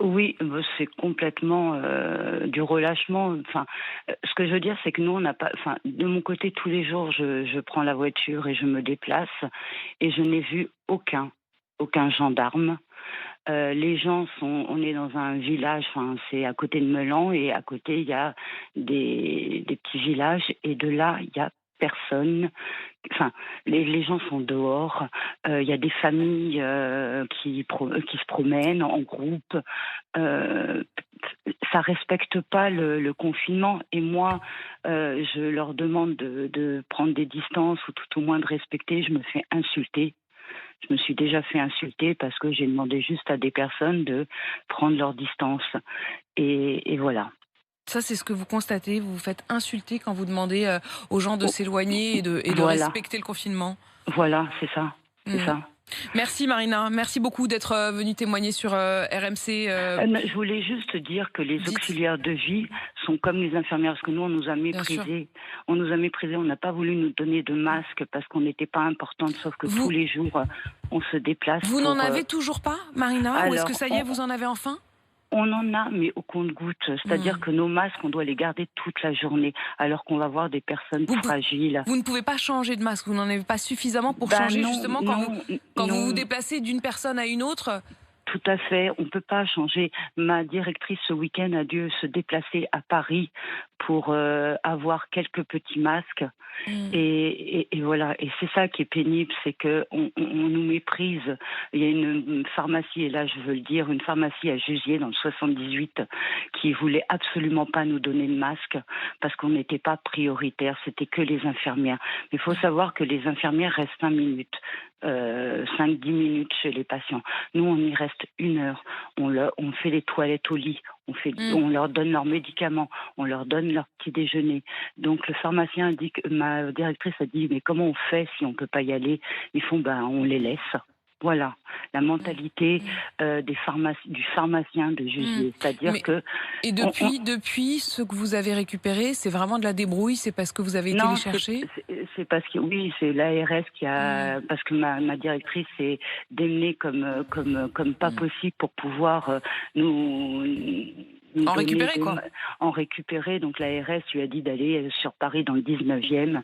Oui, c'est complètement du relâchement. Enfin, ce que je veux dire, c'est que nous, on n'a pas. Enfin, de mon côté, tous les jours, je prends la voiture et je me déplace, et je n'ai vu aucun gendarme. Les gens sont. On est dans un village. Enfin, c'est à côté de Melan, et à côté, il y a des petits villages, et de là, il y a personne. Enfin, les gens sont dehors. Il y a des familles qui se promènent en groupe. Euh, Ça respecte pas le confinement. Et moi, je leur demande de prendre des distances, ou tout au moins de respecter. Je me fais insulter. Je me suis déjà fait insulter parce que j'ai demandé juste à des personnes de prendre leur distance. Et voilà. Ça, c'est ce que vous constatez, vous vous faites insulter quand vous demandez, aux gens de Oh, s'éloigner et de voilà, respecter le confinement? voilà, c'est ça, c'est Mmh. ça. Merci Marina, merci beaucoup d'être, venue témoigner sur, RMC, Non, je voulais juste dire que les dites. auxiliaires de vie sont comme les infirmières, parce que nous, on nous a Bien sûr. méprisés. On nous a méprisés, on n'a pas voulu nous donner de masques parce qu'on n'était pas importante, sauf que tous Vous les jours, on se déplace vous n'en pour... avez toujours pas, Marina? Ou est-ce que Alors, ça y est, vous en avez enfin? on en a, mais au compte-gouttes. C'est-à-dire Mmh. que nos masques, on doit les garder toute la journée, alors qu'on va voir des personnes Vous pou fragiles. vous ne pouvez pas changer de masque, vous n'en avez pas suffisamment pour Ben changer non, justement non, quand vous vous non. déplacez d'une personne à une autre? Tout à fait, on ne peut pas changer. Ma directrice ce week-end a dû se déplacer à Paris pour avoir quelques petits masques. Mmh. Et voilà, et c'est ça qui est pénible, c'est que on nous méprise. Il y a une pharmacie, et là je veux le dire, une pharmacie à Jusier dans le 78, qui voulait absolument pas nous donner de masque parce qu'on n'était pas prioritaire, c'était que les infirmières. Mais il faut savoir que les infirmières restent 5 minutes, 5-10 minutes chez les patients. Nous, on y reste 1 heure. On fait les toilettes au lit, Mmh. on leur donne leurs médicaments, on leur donne leur petit déjeuner. Donc le pharmacien a dit, ma directrice a dit, mais comment on fait si on peut pas y aller? Ils font, ben on les laisse. Voilà la Mmh. mentalité Mmh. du pharmacien de Mmh. Jusier. C'est-à-dire Mais que et on, depuis ce que vous avez récupéré, c'est vraiment de la débrouille? C'est parce que vous avez été les non, chercher? c'est parce que oui, c'est l'ARS qui Mmh. a, parce que ma directrice est démenée comme pas Mmh. possible pour pouvoir nous En donner récupérer, quoi? en récupérer. Donc l'ARS lui a dit d'aller sur Paris dans le 19e.